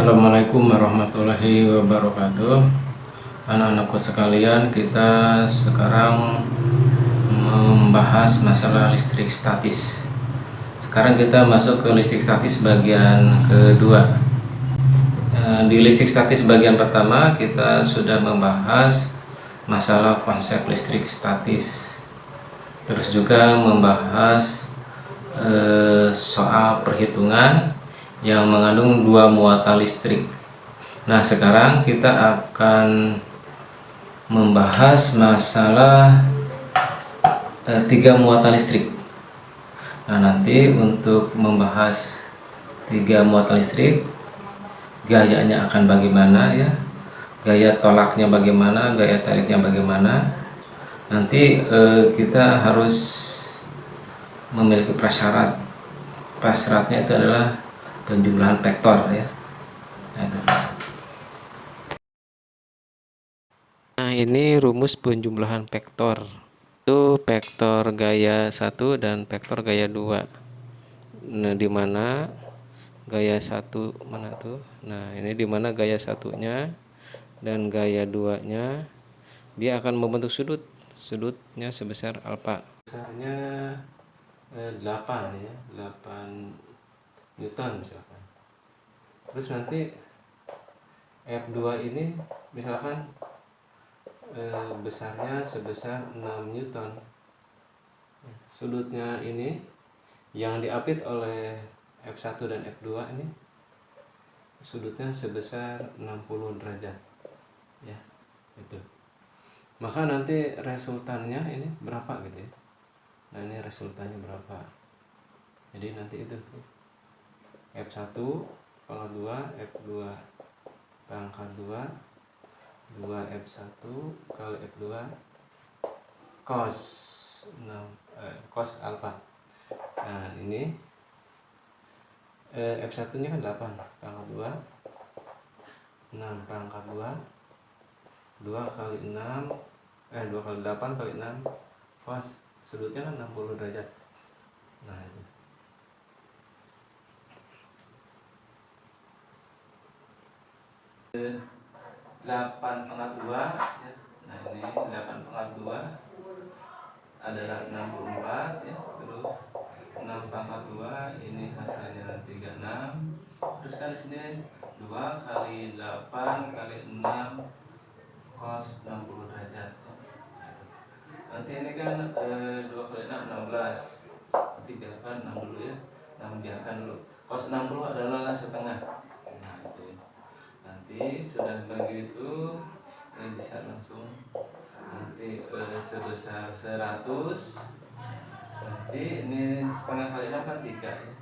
Assalamualaikum warahmatullahi wabarakatuh. Anak-anakku sekalian, kita sekarang membahas masalah listrik statis. Sekarang kita masuk ke listrik statis bagian kedua. Di listrik statis bagian pertama kita sudah membahas masalah konsep listrik statis. Terus juga membahas soal perhitungan yang mengandung dua muatan listrik. Nah, sekarang kita akan membahas masalah tiga muatan listrik. Nah, nanti untuk membahas tiga muatan listrik, gayanya akan bagaimana ya, gaya tolaknya bagaimana, gaya tariknya bagaimana. Nanti kita harus memiliki prasyarat. Prasyaratnya itu adalah penjumlahan vektor ya. Nah, ini rumus penjumlahan vektor. Itu vektor gaya 1 dan vektor gaya 2. Nah, di mana gaya 1 mana tuh? Nah, ini di mana gaya satunya dan gaya 2-nya dia akan membentuk sudut. Sudutnya sebesar alfa. Besarnya 8 ya, 8 Newton misalkan. Terus nanti F2 ini misalkan besarnya sebesar 6 Newton. Sudutnya ini yang diapit oleh F1 dan F2 ini sudutnya sebesar 60 derajat ya, itu. Maka nanti resultannya ini berapa gitu ya. Nah, ini resultannya berapa. Jadi nanti itu F1 pangkat 2, F2 pangkat 2, 2F1 kali F2 cos 6 cos alfa. Nah, ini F1 nya kan 8 pangkat 2, 6 pangkat 2, 2 kali 6 2 kali 8 kali 6 cos, sudutnya kan 60 derajat. Nah, itu. Eh, 8 pangkat 2 ya. Nah, ini 8 pangkat 2 adalah 64 ya. Terus 6 pangkat 2 ini hasilnya 36. Terus kan di sini 2 kali 8 kali 6 cos 60 derajat ya. Nanti ini kan 2 kali 6 16. Nanti biarkan 6 dulu ya. 6 biarkan dulu. Cos 60 adalah setengah. Nah, itu. Nanti sudah begitu ini bisa langsung nanti sebesar 100. Nanti ini setengah kali 6 kan 3 ya.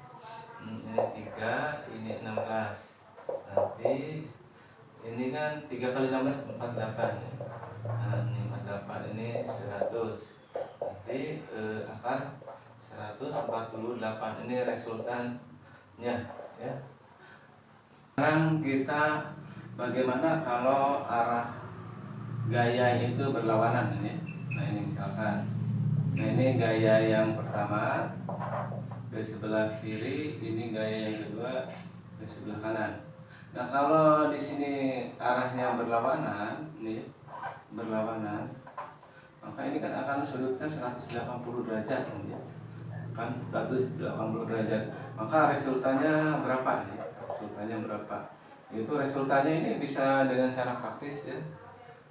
Ini 3, ini 16. Nanti ini kan 3 kali 16 48 ya. Nah, ini 48, ini 100. Nanti akan 148. Ini resultannya ya. Sekarang kita bagaimana kalau arah gaya itu berlawanan ini. Nah, ini misalkan. Nah, ini gaya yang pertama ke sebelah kiri, ini gaya yang kedua ke sebelah kanan. Nah, kalau di sini arahnya berlawanan, ini berlawanan, maka ini kan akan sudutnya 180 derajat ya. Kan 180 derajat. Maka resultannya berapa nih? Resultannya berapa? Itu resultannya ini bisa dengan cara praktis ya,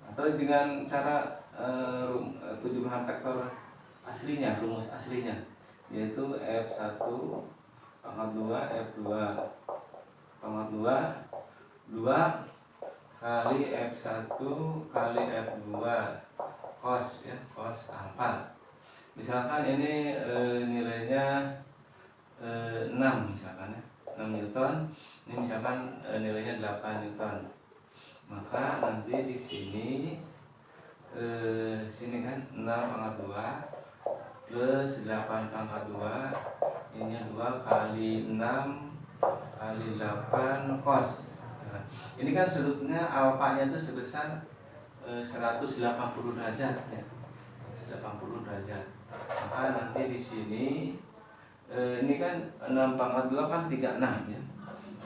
atau dengan cara penjumlahan vektor aslinya, rumus aslinya, yaitu F1 pangkat 2 F2 pangkat 2 kali F1 kali F2 cos ya, cos alfa. Misalkan ini nilainya 6 misalkan ya, 6 Newton. Ini misalkan nilainya 8 Newton. Maka nanti di sini sini kan 6 pangkat 2 plus 8 pangkat 2, ini 2 kali 6 kali 8 cos. Nah, ini kan sudutnya alfanya itu sebesar 180 derajat ya. 180 derajat. Maka nanti di sini ini kan 6 pangkat 2 kan 36 ya.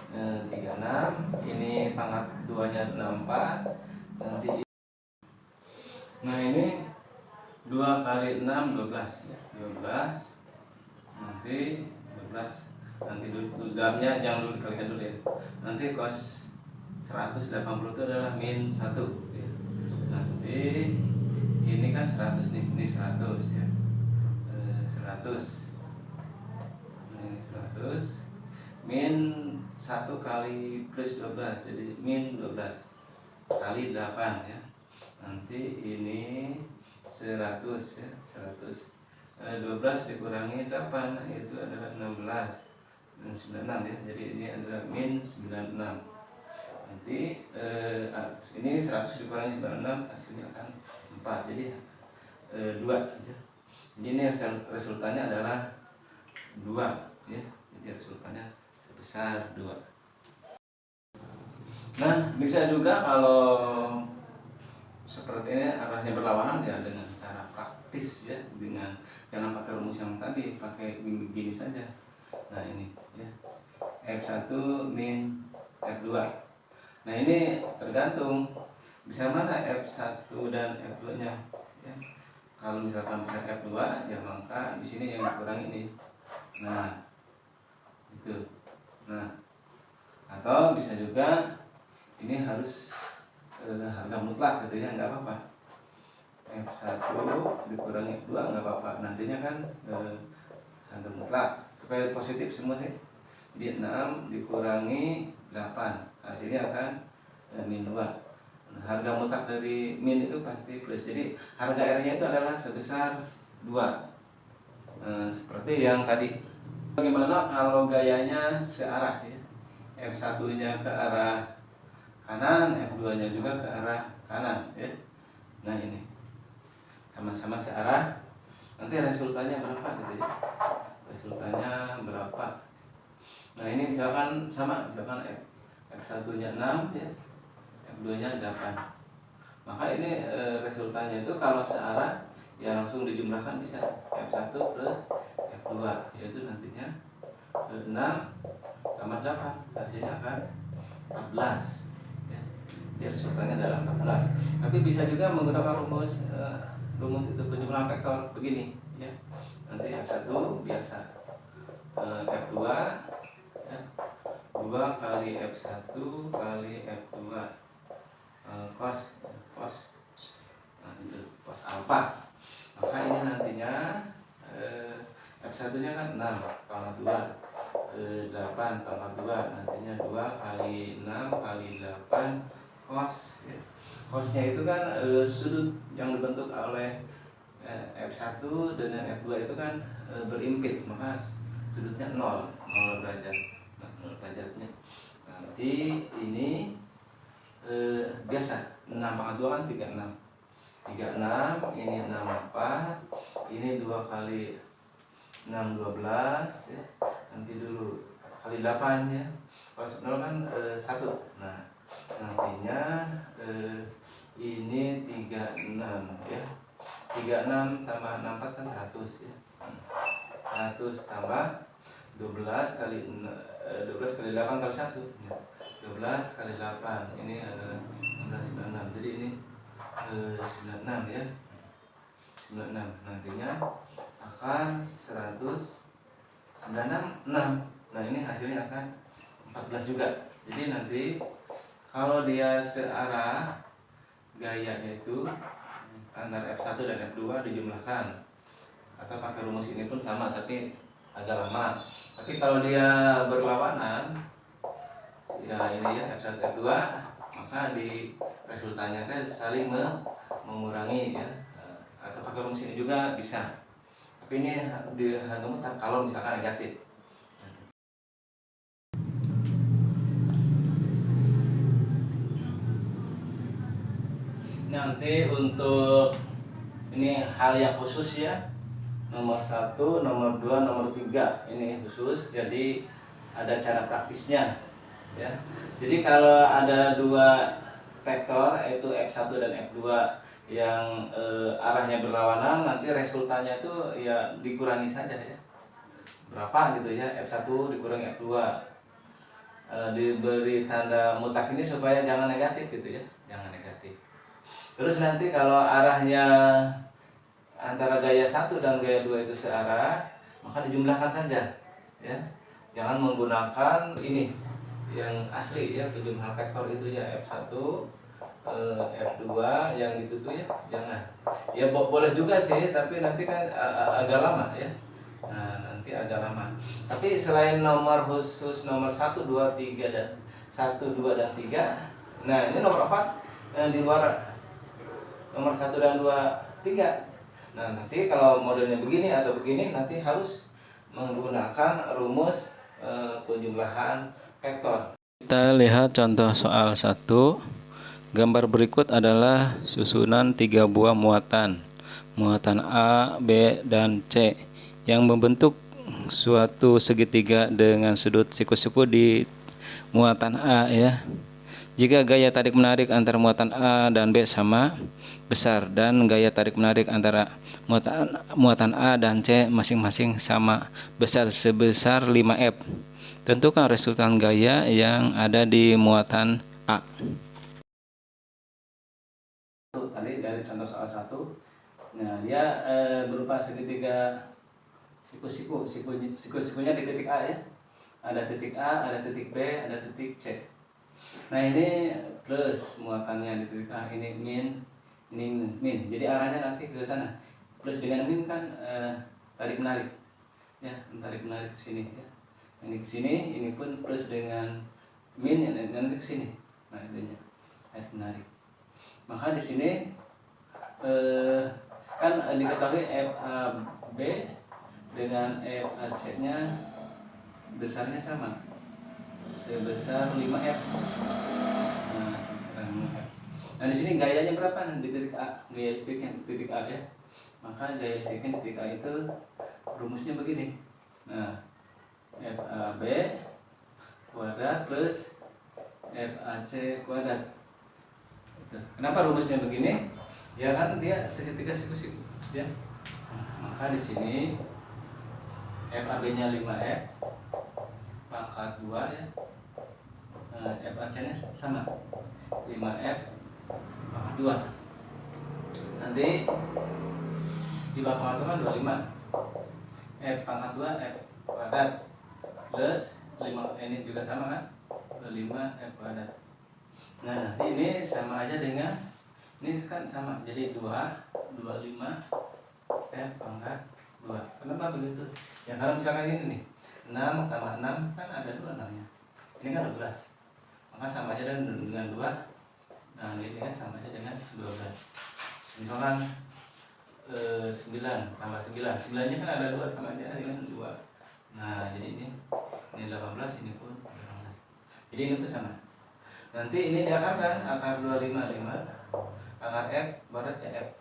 36, ini pangkat 2 nya 64 nanti. Nah ini 2 kali 6 12 ya, 12 nanti 12 nanti dulu dalamnya jangan dulu dikalikan dulu ya, nanti cos 180 itu adalah min 1 ya. Nanti ini kan 100 nih, ini 100 ya, 100 ini 100 min 1 kali plus 12 jadi min 12 kali 8 ya. Nanti ini 100 ya, 100 12 dikurangi 8 itu adalah 16 dan 96 ya. Jadi ini adalah min 96. Nanti ini 100 dikurangi 96 hasilnya akan 4. Jadi 2 ya. Jadi ini resultannya adalah 2 ya. Jadi resultannya sebesar 2. Nah, bisa juga kalau seperti ini arahnya berlawanan ya dengan cara praktis ya, dengan jangan pakai rumus yang tadi, pakai begini saja. Nah ini ya, F1 min F2. Nah ini tergantung bisa mana F1 dan F2 nya ya. Kalau misalkan bisa F2 ya maka di sini yang dikurangi ini. Nah itu. Nah atau bisa juga ini harus harga mutlak gitu ya, nggak apa-apa. F1 dikurangi F2 nggak apa-apa, nantinya kan harga mutlak supaya positif semua sih. Jadi 6 dikurangi 8 hasilnya akan min 2. Nah, harga mutlak dari min itu pasti plus, jadi harga R nya itu adalah sebesar 2 seperti yang tadi. Bagaimana kalau gayanya searah ya, F1 nya ke arah kanan, F2 nya juga ke arah kanan ya. Nah ini sama-sama searah, nanti resultannya berapa gitu ya, resultannya berapa. Nah ini misalkan sama, misalkan F1 nya 6 ya, F2 nya 8, maka ini resultannya itu kalau searah ya langsung dijumlahkan bisa F1 plus F2, yaitu nantinya 6 tambah 8 hasilnya akan 14 ya. Jadi resultannya adalah 14. Tapi bisa juga menggunakan rumus itu penjumlahan vektor begini ya. Nanti F1 biasa F2 ya, 2 kali F1 kali F2 cos nah itu cos alpha. Maka ini nantinya F1 nya kan 6 tambah 2 8 tambah 2 nantinya 2 kali 6 kali 8 cos ya. Cosnya itu kan sudut yang dibentuk oleh F1 dengan F2 itu kan berimpit, maka sudutnya 0 derajat. Nah, 0 derajatnya. Nanti ini biasa 6 pangkat 2 kan 36, ini 64, ini 2 kali 6 12 ya. Nanti dulu kali 8 ya. Pas 0 kan 1. Nah, nantinya ini 36 ya. 36 tambah 64 kan 100 ya. 100 tambah 12 kali 12 kali 8 kali 1 ya. 12 kali 8 ini adalah 96. Jadi ini 96 ya. 96 nantinya akan 196. Nah ini hasilnya akan 14 juga. Jadi nanti kalau dia searah gayanya itu antara F1 dan F2 dijumlahkan, atau pakai rumus ini pun sama tapi agak lama. Tapi kalau dia berlawanan ya ini ya F1 F2, maka di resultannya kan saling mengurangi ya, atau pakai rumus ini juga bisa. Tapi ini di harga mutlak kalau misalkan negatif. Nanti untuk ini hal yang khusus ya, nomor 1, nomor 2, nomor 3 ini khusus, jadi ada cara praktisnya ya. Jadi kalau ada dua vektor yaitu F1 dan F2 yang arahnya berlawanan, nanti resultannya itu ya dikurangi saja ya, berapa gitu ya, F1 dikurangi F2 diberi tanda mutak ini supaya jangan negatif gitu ya, jangan negatif. Terus nanti kalau arahnya antara gaya 1 dan gaya 2 itu searah, maka dijumlahkan saja ya. Jangan menggunakan ini yang asli ya, 7 hal vektor itu ya, F1 F2 yang itu tuh ya, jangan. Ya boleh juga sih, tapi nanti kan agak lama ya. Nah, nanti agak lama. Tapi selain nomor khusus nomor 1, 2, 3 dan 1, 2 dan 3. Nah, ini nomor 4 yang di luar nomor 1 dan 2, 3. Nah, nanti kalau modelnya begini atau begini nanti harus menggunakan rumus penjumlahan vektor. Kita lihat contoh soal 1. Gambar berikut adalah susunan 3 buah muatan A, B, dan C yang membentuk suatu segitiga dengan sudut siku-siku di muatan A ya. Jika gaya tarik-menarik antara muatan A dan B sama besar dan gaya tarik-menarik antara muatan A dan C masing-masing sama besar sebesar 5F. Tentukan resultan gaya yang ada di muatan A. Tadi dari contoh soal 1. Nah, dia berupa segitiga siku-sikunya di titik A ya. Ada titik A, ada titik B, ada titik C. Nah, ini plus muatannya di titik A, ini min. Jadi arahnya nanti ke sana. Plus dengan min kan tarik menarik. Ya, tarik menarik ke sini ya. Ini ke sini, ini pun plus dengan min nanti ke sini. Nah, intinya tarik menarik. Maka di sini kan diketahui FAB dengan FAC-nya besarnya sama, sebesar 5F. Nah, sebesar 5F. Nah, di sini gayanya berapa di titik A? Gaya listriknya di titik A ya. Maka gaya listriknya di titik A itu rumusnya begini. Nah, FAB kuadrat plus FAC kuadrat. Kenapa rumusnya begini? Ya kan dia segitiga siku-siku ya. Maka di sini FAB-nya 5F pangkat 2 ya. FAC-nya sama 5F pangkat 2. Nanti di bawah pangkat 2 kan 25. F pangkat 2 F kuadrat plus 5, ini juga sama kan? 25 F kuadrat. Nah, nanti ini sama aja dengan ini kan sama, jadi 25 F pangkat 2. Kenapa begitu? Ya kalau misalkan ini nih 6 tambah 6 kan ada 2 namanya. Ini kan 12. Maka sama aja dengan 2. Nah, ini kan sama aja dengan 12. Misalkan 9 tambah 9. 9-nya kan ada 2, sama aja dengan 2. Nah, jadi ini 18, ini pun 18. Jadi ini tuh sama. Nanti ini diakarkan, akar 25, 5. Akar F, barat ya F.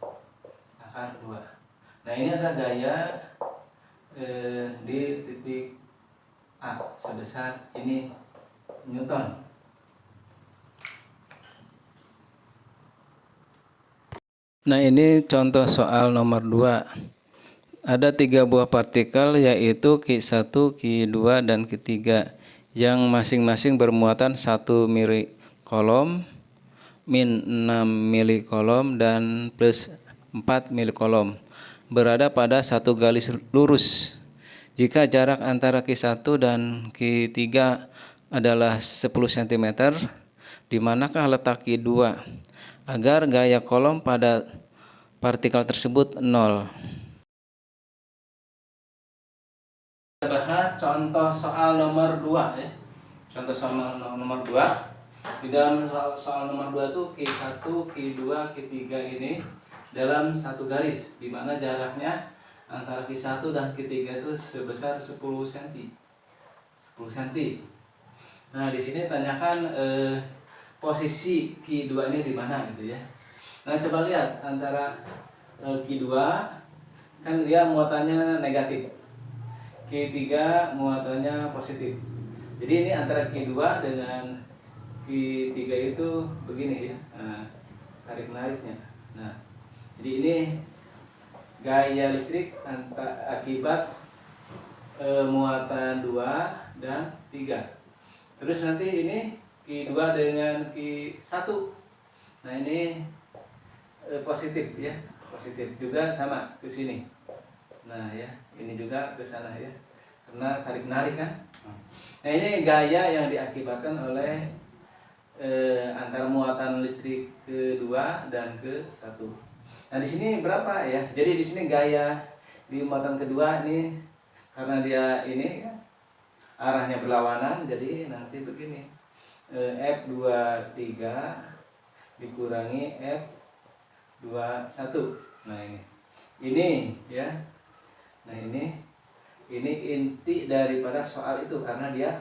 Akar 2. Nah, ini ada gaya di titik A sebesar ini Newton. Nah, ini contoh soal nomor 2. Ada 3 buah partikel yaitu Q1, Q2, dan Q3 yang masing-masing bermuatan 1 mili kolom, min 6 mili kolom, dan plus 4 mili kolom berada pada satu garis lurus. Jika jarak antara Q1 dan Q3 adalah 10 cm, di manakah letak Q2 agar gaya kolom pada partikel tersebut 0? Kita bahas contoh soal nomor 2 ya. Contoh soal nomor 2. Di dalam soal nomor 2 itu Q1, Q2, Q3 ini dalam satu garis, di mana jaraknya antara Q1 dan Q3 itu sebesar 10 cm. 10 cm. Nah, di sini tanyakan posisi Q2 ini di mana gitu ya. Nah, coba lihat antara Q2 kan dia muatannya negatif. Q3 muatannya positif. Jadi ini antara Q2 dengan Q3 itu begini ya. Nah, tarik menariknya. Nah, jadi ini gaya listrik akibat muatan 2 dan 3. Terus nanti ini Q2 dengan Q1. Nah ini positif ya, positif juga sama ke sini. Nah ya, ini juga ke sana ya, karena tarik menarik kan. Nah ini gaya yang diakibatkan oleh antar muatan listrik kedua dan ke-1. Nah di sini berapa ya? Jadi di sini gaya di muatan kedua ini karena dia ini ya, arahnya berlawanan, jadi nanti begini. F23 dikurangi F21. Nah ini ya. Nah ini inti daripada soal itu karena dia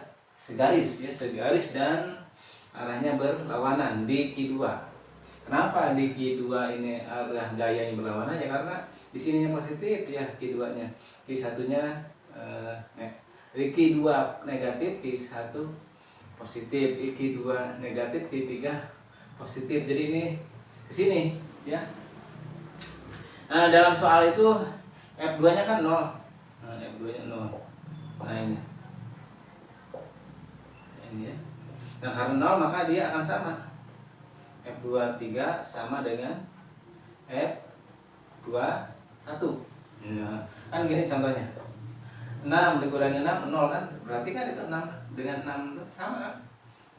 segaris ya, segaris dan arahnya berlawanan di Q2. Kenapa di Q2 ini arah gayanya berlawanan? Ya karena di sininya positif ya Q2-nya. Q1-nya di Q2 negatif, Q1 positif, Q2 negatif, Q3 positif. Jadi ini ke sini ya. Nah, dalam soal itu F2-nya kan 0. Nah, F2-nya 0. Nah, ini ya. Nah, karena 0 maka dia akan sama. F23 sama dengan F21. Ya, kan gini contohnya. 6 dikurangi 6 0 kan? Berarti kan itu 6 dengan 6 itu sama kan?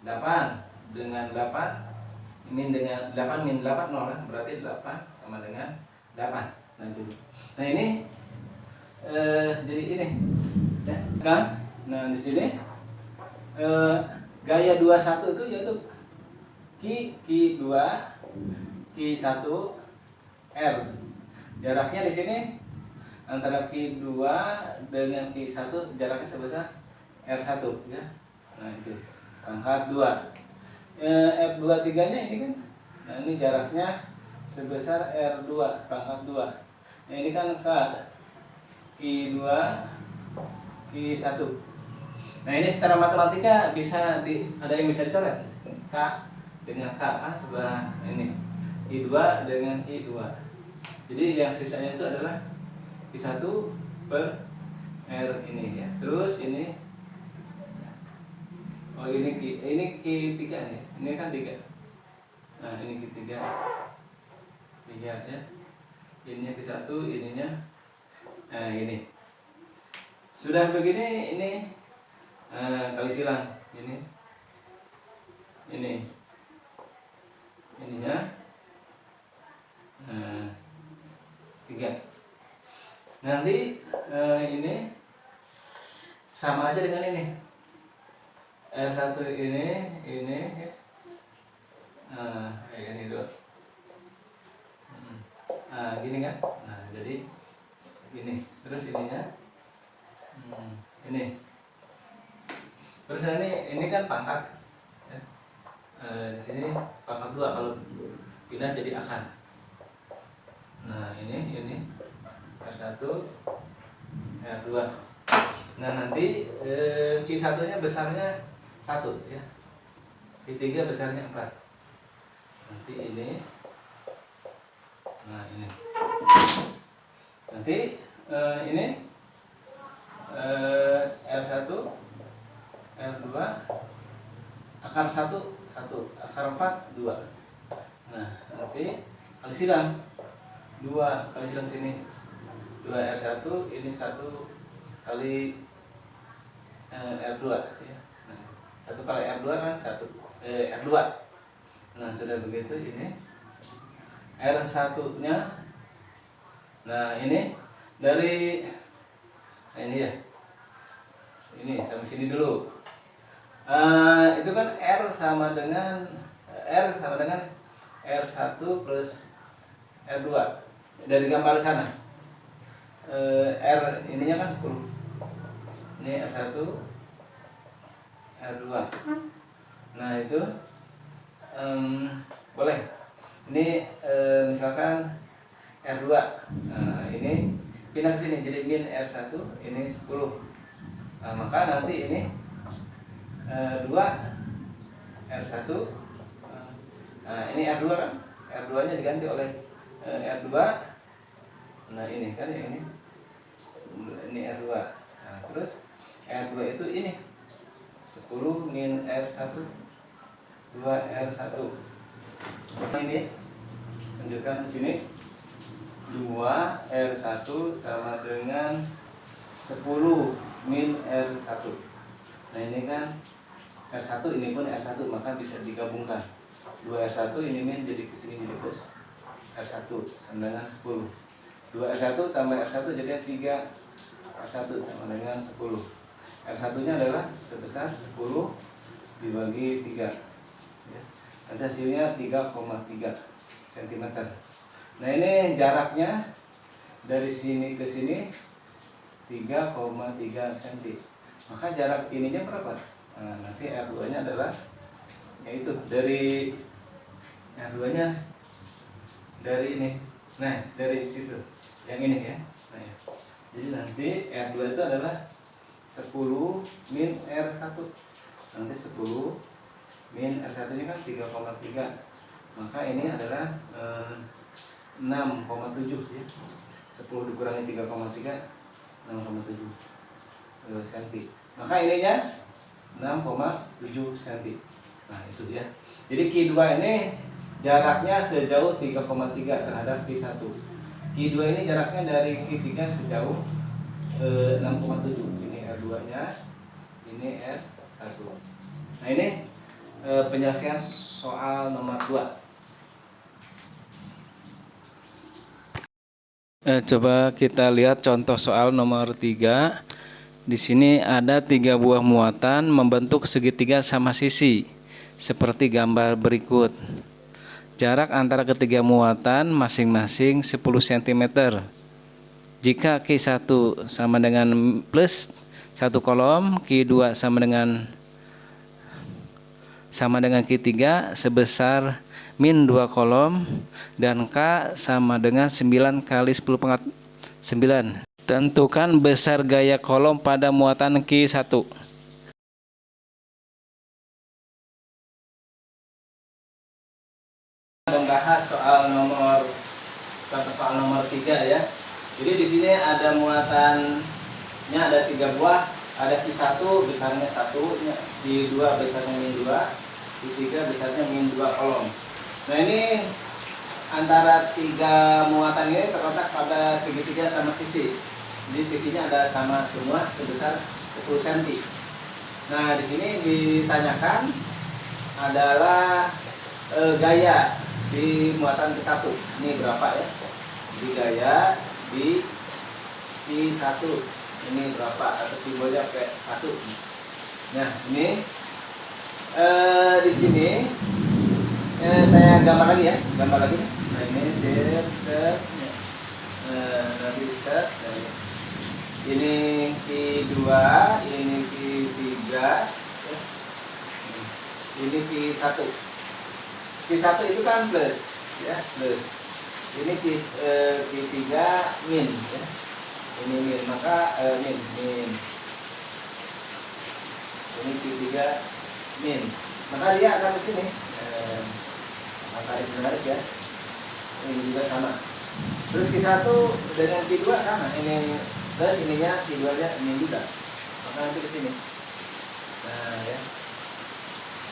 8 dengan 8 min dengan 8 min 8 0 kan? Berarti 8 sama dengan 8. Nah itu. Nah ini jadi ini ya kan? Nah di sini gaya 21 itu yaitu Q2 Q1 R. Jaraknya di sini antara Q2 dengan Q1 jaraknya sebesar R1 ya. Nah itu pangkat 2. F23-nya ini kan. Nah ini jaraknya sebesar R2 pangkat 2. Nah ini kan K Q2 Q1. Nah ini secara matematika bisa ada yang bisa dicoret. K dengan K kan sebelah ini. I2 dengan I2. Jadi yang sisanya itu adalah I1 per R ini ya. Terus ini ini Q3 nih. Ini kan 3. Nah, ini Q3. 3 ya. Ininya Q1, ininya ini. Sudah begini ini kali silang ini. Ininya 3. Nanti ini sama aja dengan ini. R1 ini ini dulu. Nah, gini kan? Nah, jadi gini. Terus ininya ini. Terus ini kan pangkat. Ya. Di sini pangkat 2 kalau pindah jadi akan. Nah, ini R1 R2. Nah, nanti Q1-nya besarnya 1 ya. Q3 besarnya 4. Nanti ini. Nah, ini. Nanti ini R1 R2 akar 1 akar 4 2. Nah, nanti kali silang 2 kali silang sini 2 R1 ini 1 kali R2 ya. Nah, 1 kali R2 kan 1 R2. Nah, sudah begitu ini R1-nya. Nah, ini dari ini ya. Ini sampai sini dulu. Itu kan R sama dengan R1 plus R2. Dari gambar sana. R ininya kan 10. Ini R1 R2. Nah, itu boleh. Ini misalkan R2. Nah, ini pindah ke sini jadi min R1 ini 10. Nah, maka nanti ini 2 R1. Nah, ini R2 kan. R2-nya diganti oleh R2. Nah, ini kan ya ini R2. Nah, terus R2 itu ini 10 min R1 2R1. Nah, ini tunjukkan di sini 2R1 sama dengan 10 min R1. Nah, ini kan R1, ini pun R1, maka bisa digabungkan. 2R1 ini min jadi kesini jadi plus R1 sama dengan 10. 2R1 tambah R1 jadi 3R1 sama dengan 10. R1 nya adalah sebesar 10 dibagi 3 ya. Nanti hasilnya 3,3 cm. Nah, ini jaraknya dari sini ke sini 3,3 cm. Maka jarak ininya berapa? Nah, nanti R2 nya adalah yaitu dari R2 nya dari ini. Nah, dari situ yang ini ya. Nah, ya. Jadi nanti R2 itu adalah 10 min R1. Nanti 10 min R1 nya kan 3,3. Maka ini adalah 6,7 ya. 10 dikurangi 3,3 6,7 cm. Maka ininya 6,7 cm. Nah, itu ya. Jadi Q2 ini jaraknya sejauh 3,3 terhadap Q1. Q2 ini jaraknya dari Q3 sejauh 6,7. Ini R2 nya, ini R1. Nah, ini penyelesaian soal nomor 2. Coba kita lihat contoh soal nomor 3. Di sini ada 3 buah muatan membentuk segitiga sama sisi seperti gambar berikut. Jarak antara ketiga muatan masing-masing 10 cm. Jika Q1 sama dengan plus 1 kolom, Q2 sama dengan Q3 sebesar min 2 kolom, dan K sama dengan 9 kali 10 pangkat 9. Tentukan besar gaya kolom pada muatan Q1. Membahas soal nomor 3 ya. Jadi di sini ada muatannya ada 3 buah, ada Q1 besarnya 1, Q2 besarnya min 2, Q3 besarnya min 2 kolom. Nah, ini antara 3 muatan ini terletak pada segitiga sama sisi. Jadi sisinya ada sama semua sebesar 10 cm. Nah, di sini ditanyakan adalah gaya di muatan Q1. Ini berapa ya? Di gaya di Q1 ini berapa, atau simbolnya kayak 1. Nah, ini di sini saya gambar lagi ya, Nah, ini set. Nanti set. Ini Q2, ini Q3, ini Q1. Q1 itu kan plus, ya, plus. Ini Q3 min, ya. Ini min, maka min. Ini Q3 min. Maka dia akan ke sini. Maka ini menarik ya. Ini juga sama. Terus Q1 dengan Q2 sama. Ini plus, ininya Q2-nya ini juga. Maka nanti ke sini. Nah, ya.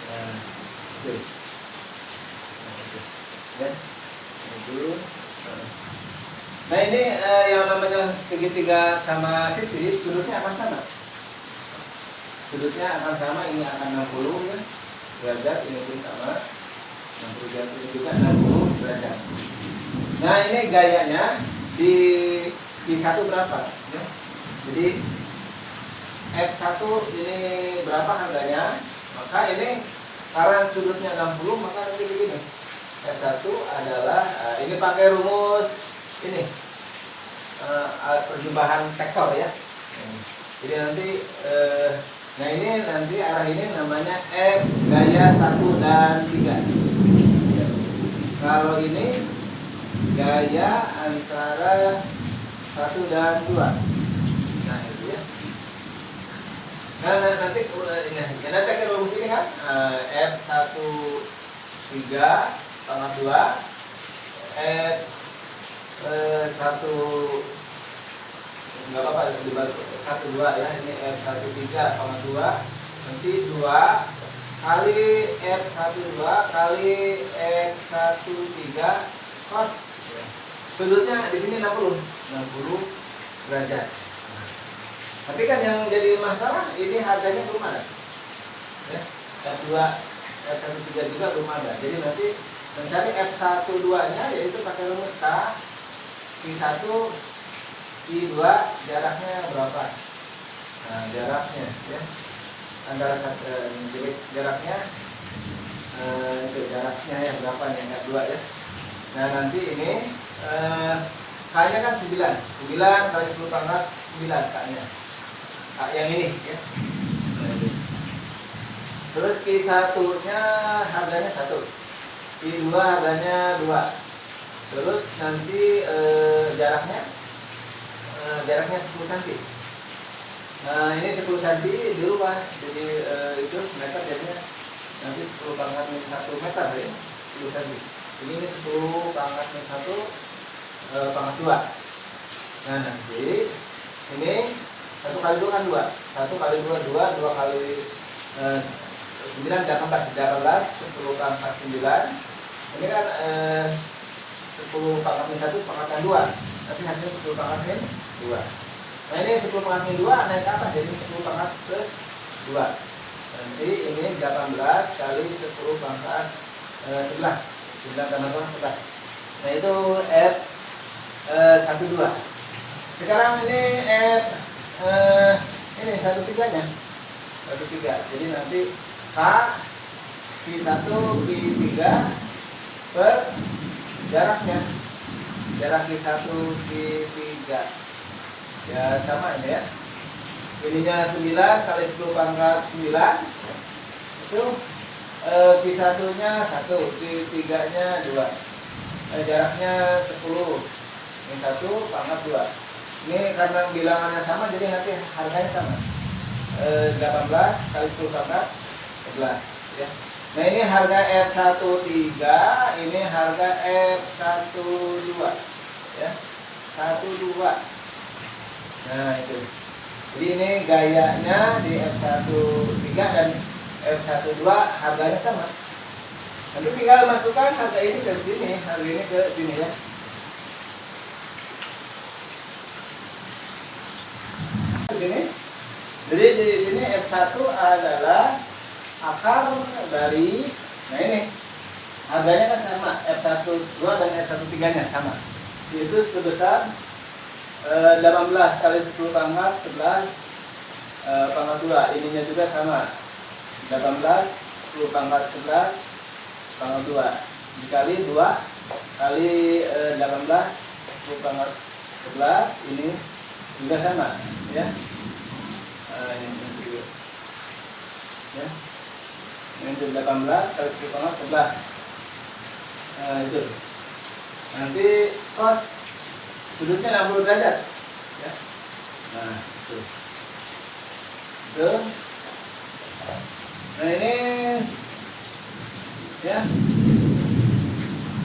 Nah, itu. Ya. Itu. Nah, ini yang namanya segitiga sama sisi, sudutnya akan sama. Sudutnya akan sama, ini akan 60 ya, derajat, ini pun sama 60 derajat, ini juga 60 derajat. Nah, ini gayanya di Q1 berapa ya? Jadi F1 ini berapa harganya? Maka ini karena sudutnya 60, maka nanti begini. F1 adalah ini pakai rumus ini perjumlahan vektor ya. Jadi nanti nah, ini nanti arah ini namanya F gaya 1 dan 3. Kalau ini gaya antara 1 dan 2. Nah, itu ya. Nah, nanti pakai rumus ini kan F1 3 pangkat 2, F1 enggak apa-apa, 1 2 ya. Ini F1 3 pangkat 2, Nanti 2 kali F12 kali F13 cos. Sudutnya di sini 60 derajat. Tapi kan yang jadi masalah ini harganya belum ada. Ya, F2, F13 juga belum ada. Jadi nanti mencari F12-nya yaitu pakai rumus K. Q1, Q2 jaraknya berapa? Nah, jaraknya ya. Antara jadi jaraknya itu jaraknya yang berapa nih yang F2 ya. Nah, nanti ini K-nya kan 9 kali 10 pangkat 9 K-nya. K yang ini ya. Terus Q1-nya harganya 1. Q2 harganya 2. Terus nanti jaraknya 10 cm. Nah, ini 10 cm dirubah jadi itu meter jadinya nanti 10 pangkat min 1 meter ya. 10 cm. Ini 10 pangkat min 1 pangkat 2. Nah, nanti ini 1 kali 2 kan 2. 1 kali 2 2 kali 9 18 10 pangkat 9. Ini kan 10 pangkat min 1 pangkatan 2. Nanti hasilnya 10 pangkat min 2. Nah, ini 10 pangkat min 2 naik ke atas jadi 10 pangkat plus 2. Nanti ini 18 kali 10 pangkat 11. 9 tambah 11. Nah, itu F12. Sekarang ini ini 13-nya. 13. Jadi nanti K Q1 Q3 per jaraknya. Jarak Q1 Q3. Ya sama ini ya. Ininya 9 kali 10 pangkat 9. Itu Q1-nya 1, Q3-nya 2. Jaraknya 10. Ini 1 pangkat 2. Ini karena bilangannya sama jadi nanti harganya sama. 18 kali 10 pangkat 11 ya. Nah, ini harga F13, ini harga F12 ya. 12. Nah, itu. Jadi ini gayanya di F13 dan F12 harganya sama. Nanti tinggal masukkan harga ini ke sini, harga ini ke sini ya. Sini. Jadi di sini F1 adalah akar dari, nah ini harganya kan sama, F12 dan F13 nya sama. Itu sebesar 18 kali 10 pangkat 11 pangkat 2. Ininya juga sama, 18 10 pangkat 11 pangkat 2 dikali 2 kali 18 10 pangkat 11. Ini juga sama ya. Ini juga ya. Ini 18 kali 10 pangkat 11. Itu nanti cos sudutnya 60 derajat ya. Nah, itu. Nah, ini ya.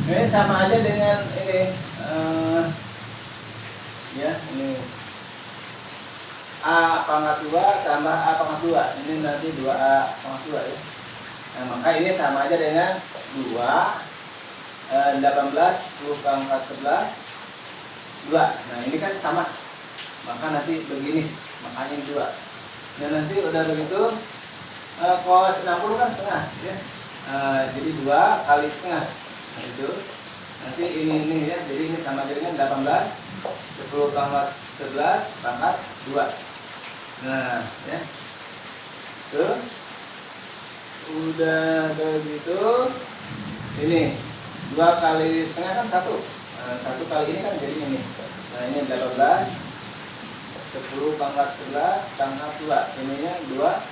Ini sama aja dengan ini ya, ini A pangkat 2 tambah A pangkat 2. Ini nanti 2A pangkat 2 ya. Nah, maka ini sama aja dengan 2 18 10 pangkat 11 2. Nah, ini kan sama. Maka nanti begini, makanya 2. Nah, nanti udah begitu cos 60 kan setengah ya. Jadi 2 kali setengah. Nah, itu. Nanti ini ya. Jadi ini sama aja dengan 18 10 pangkat 11 pangkat 2. Nah, ya. Tuh. Udah begitu. Ini 2 kali setengah kan 1. 1 kali ini kan jadi ini. Nah, ini 18 10 pangkat 11 pangkat 2. Ininya 2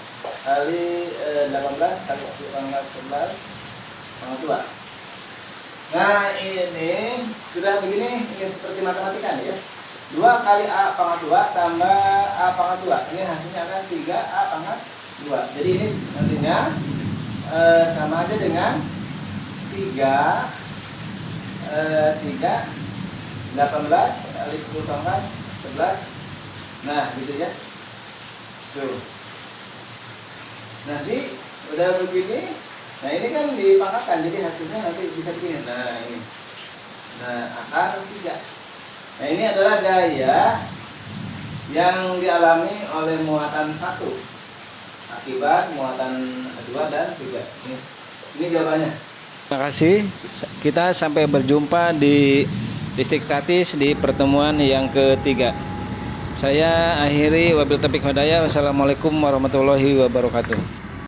kali 18 kali 10 pangkat 11 pangkat 2. Nah, ini sudah begini, ini seperti matematika ya. 2 kali A pangkat 2 tambah A pangkat 2. Ini hasilnya akan 3A pangkat 2. Jadi ini nantinya sama aja dengan 3 18 kali 10 pangkat 11. Nah, gitu ya. Tuh. Nanti udah begini, nah ini kan dipangkakan, jadi hasilnya nanti bisa begini. Nah ini, nah akar 3. Nah ini adalah gaya yang dialami oleh muatan 1 akibat muatan 2 dan 3. Ini jawabannya. Terima kasih. Kita sampai berjumpa di listrik statis di pertemuan yang ketiga. Saya akhiri wabil taufiq hidayah. Wassalamualaikum warahmatullahi wabarakatuh.